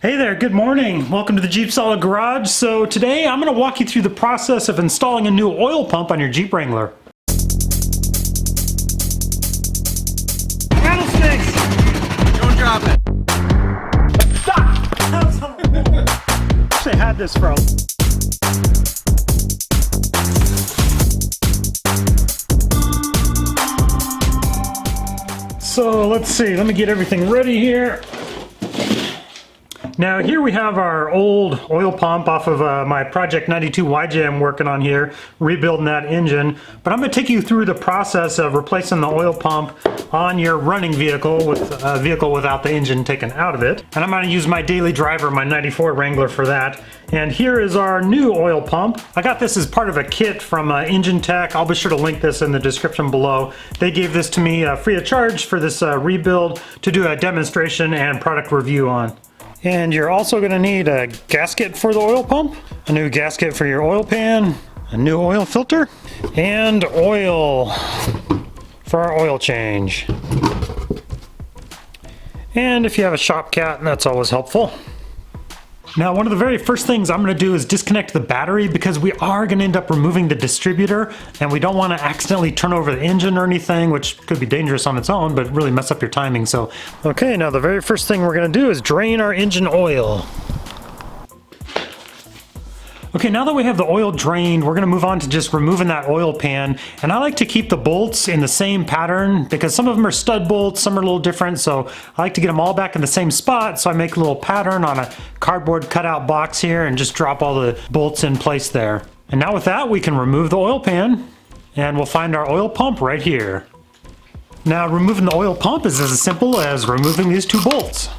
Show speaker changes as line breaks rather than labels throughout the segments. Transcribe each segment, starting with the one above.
Hey there, good morning. Welcome to the JeepSolid garage. So today I'm going to walk you through the process of installing a new oil pump on your Jeep Wrangler.
Rattlesnakes! Don't drop it.
Stop! Actually, I had this from. So let's see, let me get everything ready here. Now here we have our old oil pump off of my Project 92 YJ I'm working on here, rebuilding that engine. But I'm going to take you through the process of replacing the oil pump on your running vehicle with a vehicle without the engine taken out of it. And I'm going to use my daily driver, my 94 Wrangler, for that. And here is our new oil pump. I got this as part of a kit from Engine Tech. I'll be sure to link this in the description below. They gave this to me free of charge for this rebuild to do a demonstration and product review on. And you're also going to need a gasket for the oil pump, a new gasket for your oil pan, a new oil filter, and oil for our oil change. And if you have a shop cat, that's always helpful. Now, one of the very first things I'm going to do is disconnect the battery because we are going to end up removing the distributor and we don't want to accidentally turn over the engine or anything, which could be dangerous on its own, but really mess up your timing. So, okay, now the very first thing we're going to do is drain our engine oil. Okay, now that we have the oil drained, we're going to move on to just removing that oil pan. And I like to keep the bolts in the same pattern because some of them are stud bolts, some are a little different. So I like to get them all back in the same spot. So I make a little pattern on a cardboard cutout box here and just drop all the bolts in place there. And now with that, we can remove the oil pan and we'll find our oil pump right here. Now removing the oil pump is as simple as removing these two bolts.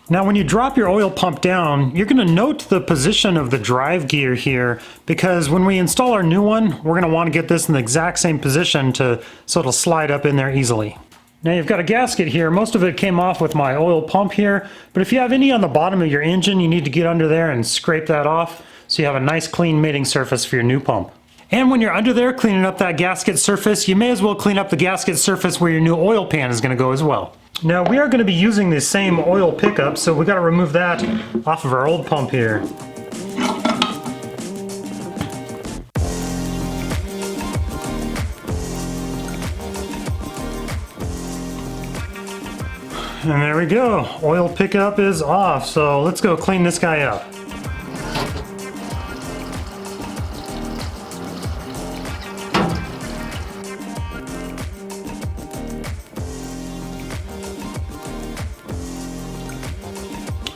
Now when you drop your oil pump down, you're going to note the position of the drive gear here because when we install our new one, we're going to want to get this in the exact same position so it'll slide up in there easily. Now you've got a gasket here. Most of it came off with my oil pump here, but if you have any on the bottom of your engine, you need to get under there and scrape that off so you have a nice clean mating surface for your new pump. And when you're under there cleaning up that gasket surface, you may as well clean up the gasket surface where your new oil pan is going to go as well. Now we are going to be using the same oil pickup, so we got to remove that off of our old pump here. And there we go, oil pickup is off, so let's go clean this guy up.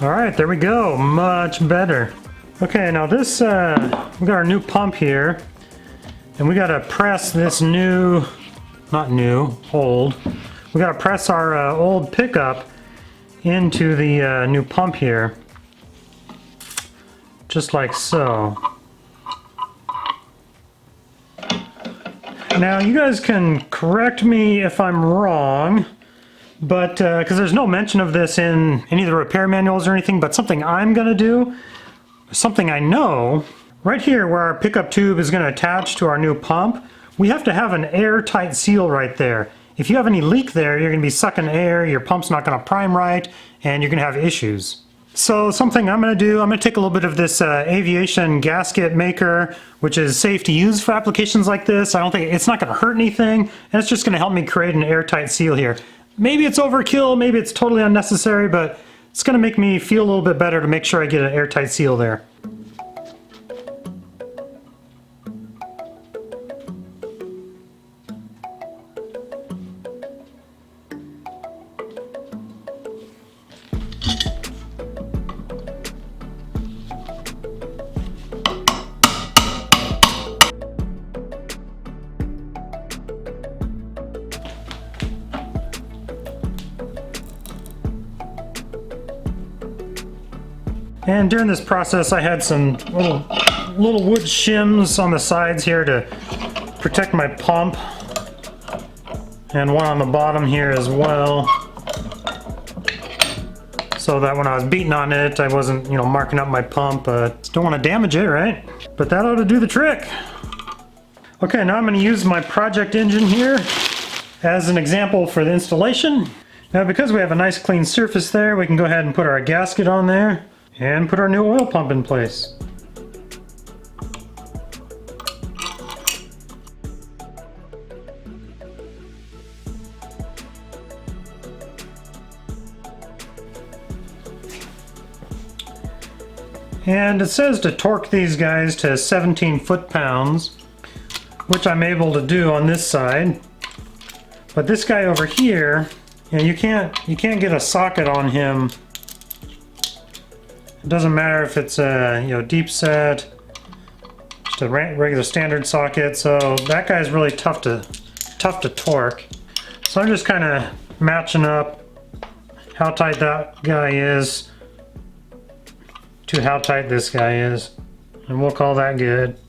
Alright, there we go, much better. Okay, now this, we got our new pump here, and we gotta press this new, not new, old. We gotta press our old pickup into the new pump here, just like so. Now you guys can correct me if I'm wrong, but because there's no mention of this in any of the repair manuals or anything, but something I'm going to do, something I know, right here where our pickup tube is going to attach to our new pump, we have to have an airtight seal right there. If you have any leak there, you're going to be sucking air, your pump's not going to prime right, and you're going to have issues. So something I'm going to do, I'm going to take a little bit of this aviation gasket maker, which is safe to use for applications like this. I don't think it's not going to hurt anything, and it's just going to help me create an airtight seal here. Maybe it's overkill, maybe it's totally unnecessary, but it's going to make me feel a little bit better to make sure I get an airtight seal there. And during this process I had some little wood shims on the sides here to protect my pump, and one on the bottom here as well, so that when I was beating on it I wasn't, marking up my pump. Don't want to damage it, right? but that ought to do the trick. Okay, now I'm going to use my project engine here as an example for the installation. Now because we have a nice clean surface there, we can go ahead and put our gasket on there and put our new oil pump in place. And it says to torque these guys to 17 foot-pounds, which I'm able to do on this side. But this guy over here, you know, you can't get a socket on him. It doesn't matter if it's a deep set, just a regular standard socket. So that guy's really tough to torque. So I'm just kind of matching up how tight that guy is to how tight this guy is, and we'll call that good.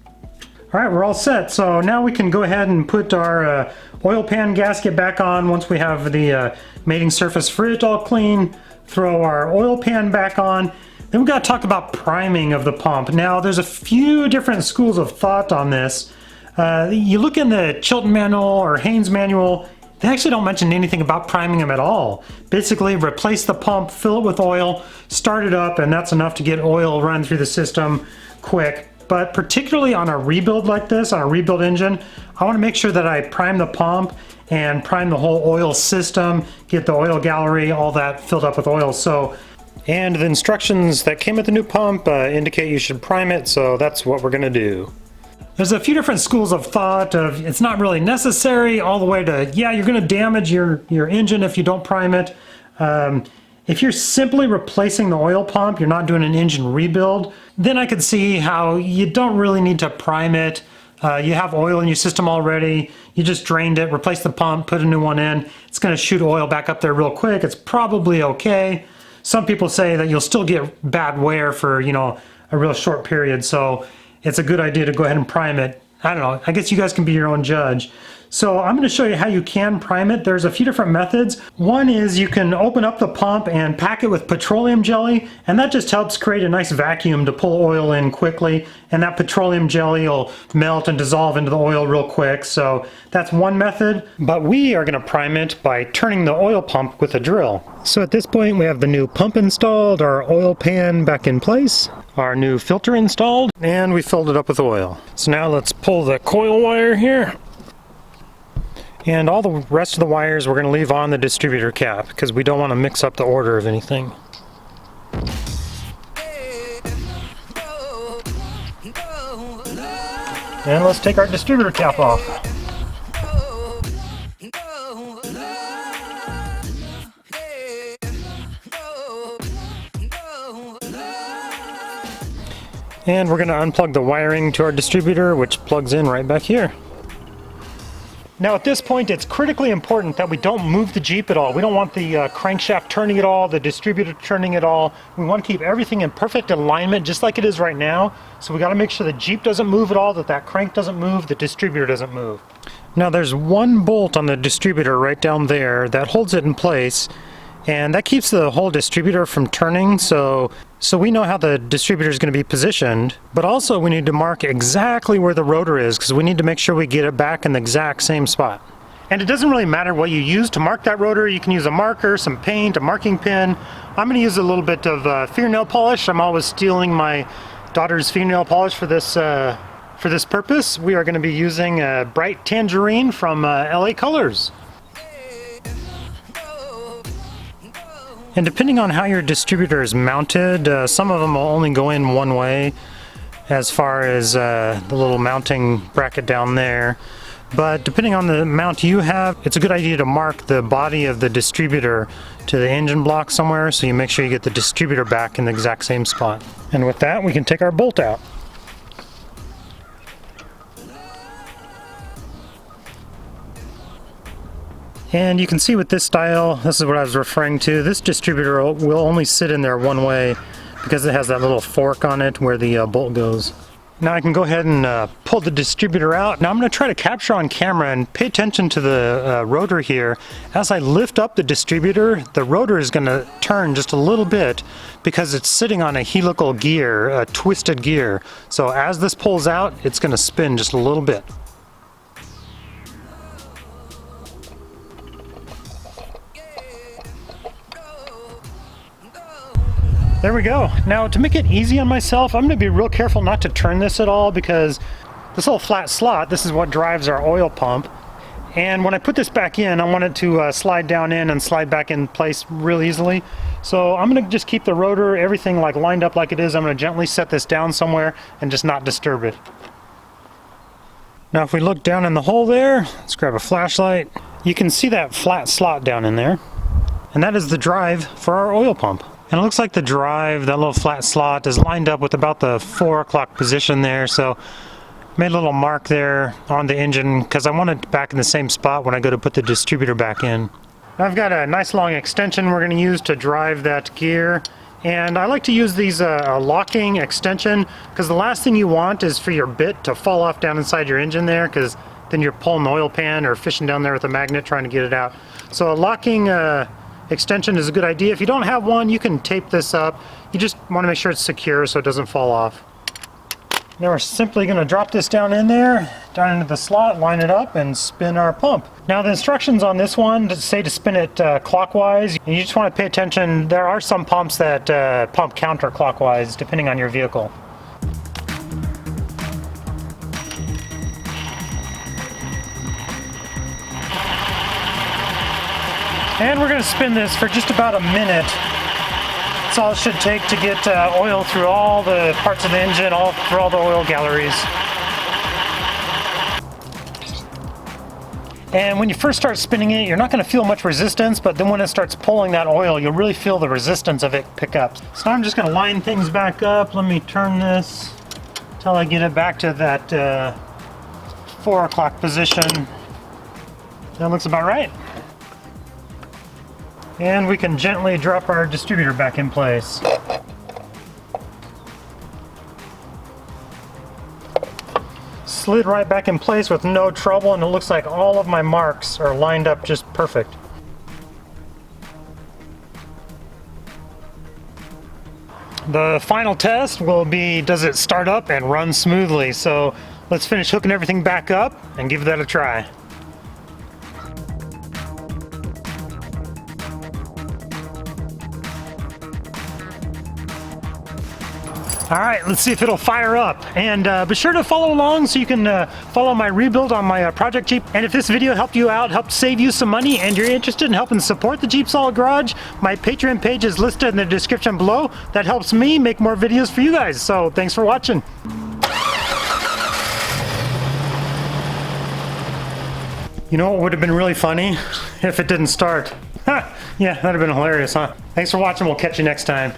All right, we're all set. So now we can go ahead and put our oil pan gasket back on once we have the mating surface for it all clean. Throw our oil pan back on. Then we've got to talk about priming of the pump. Now there's a few different schools of thought on this. You look in the Chilton manual or Haynes manual, they actually don't mention anything about priming them at all. Basically, replace the pump, fill it with oil, start it up, and that's enough to get oil run through the system quick. But particularly on a rebuild like this, on a rebuild engine, I want to make sure that I prime the pump and prime the whole oil system, get the oil gallery, all that filled up with oil. And the instructions that came with the new pump indicate you should prime it, so that's what we're going to do. There's a few different schools of thought of it's not really necessary, all the way to, yeah, you're going to damage your engine if you don't prime it. If you're simply replacing the oil pump, you're not doing an engine rebuild, then I could see how you don't really need to prime it. You have oil in your system already, you just drained it, replace the pump, put a new one in. It's going to shoot oil back up there real quick. It's probably okay. Some people say that you'll still get bad wear for, a real short period, so it's a good idea to go ahead and prime it. I don't know, I guess you guys can be your own judge. So I'm going to show you how you can prime it. There's a few different methods. One is you can open up the pump and pack it with petroleum jelly, and that just helps create a nice vacuum to pull oil in quickly, and that petroleum jelly will melt and dissolve into the oil real quick. So that's one method, but we are going to prime it by turning the oil pump with a drill. So at this point we have the new pump installed, our oil pan back in place, our new filter installed, and we filled it up with oil. So now let's pull the coil wire here. And all the rest of the wires we're going to leave on the distributor cap because we don't want to mix up the order of anything. And let's take our distributor cap off. And we're going to unplug the wiring to our distributor, which plugs in right back here. Now at this point it's critically important that we don't move the Jeep at all. We don't want the crankshaft turning at all, the distributor turning at all. We want to keep everything in perfect alignment just like it is right now. So we got to make sure the Jeep doesn't move at all, that crank doesn't move, the distributor doesn't move. Now there's one bolt on the distributor right down there that holds it in place, and that keeps the whole distributor from turning, so we know how the distributor is going to be positioned, but also we need to mark exactly where the rotor is because we need to make sure we get it back in the exact same spot. And it doesn't really matter what you use to mark that rotor. You can use a marker, some paint, a marking pin. I'm going to use a little bit of fingernail polish. I'm always stealing my daughter's fingernail polish for this purpose. We are going to be using a bright tangerine from LA Colors. And depending on how your distributor is mounted, some of them will only go in one way as far as the little mounting bracket down there. But depending on the mount you have, it's a good idea to mark the body of the distributor to the engine block somewhere so you make sure you get the distributor back in the exact same spot. And with that, we can take our bolt out. And you can see with this style, this is what I was referring to, this distributor will only sit in there one way because it has that little fork on it where the bolt goes. Now I can go ahead and pull the distributor out. Now I'm going to try to capture on camera and pay attention to the rotor here. As I lift up the distributor, the rotor is going to turn just a little bit because it's sitting on a helical gear, a twisted gear. So as this pulls out, it's going to spin just a little bit. There we go. Now to make it easy on myself, I'm going to be real careful not to turn this at all because this little flat slot, this is what drives our oil pump. And when I put this back in, I want it to slide down in and slide back in place real easily. So I'm going to just keep the rotor, everything like lined up like it is. I'm going to gently set this down somewhere and just not disturb it. Now if we look down in the hole there, let's grab a flashlight. You can see that flat slot down in there. And that is the drive for our oil pump. And it looks like the drive, that little flat slot, is lined up with about the 4 o'clock position there. So made a little mark there on the engine because I want it back in the same spot when I go to put the distributor back in. Now I've got a nice long extension we're going to use to drive that gear. And I like to use these locking extension because the last thing you want is for your bit to fall off down inside your engine there, because then you're pulling the oil pan or fishing down there with a magnet trying to get it out. So a locking extension is a good idea. If you don't have one, you can tape this up. You just want to make sure it's secure so it doesn't fall off. Now we're simply going to drop this down in there, down into the slot, line it up, and spin our pump. Now the instructions on this one say to spin it clockwise. You just want to pay attention. There are some pumps that pump counterclockwise depending on your vehicle. And we're going to spin this for just about a minute. That's all it should take to get oil through all the parts of the engine, through all the oil galleries. And when you first start spinning it, you're not going to feel much resistance, but then when it starts pulling that oil, you'll really feel the resistance of it pick up. So I'm just going to line things back up. Let me turn this until I get it back to that 4 o'clock position. That looks about right. And we can gently drop our distributor back in place. Slid right back in place with no trouble, and it looks like all of my marks are lined up just perfect. The final test will be, does it start up and run smoothly? So let's finish hooking everything back up and give that a try. All right, let's see if it'll fire up. And be sure to follow along so you can follow my rebuild on my project Jeep. And if this video helped you out, helped save you some money, and you're interested in helping support the JeepSolid Garage, my Patreon page is listed in the description below. That helps me make more videos for you guys. So thanks for watching. You know what would have been really funny? If it didn't start. Ha! Yeah, that'd have been hilarious, huh? Thanks for watching. We'll catch you next time.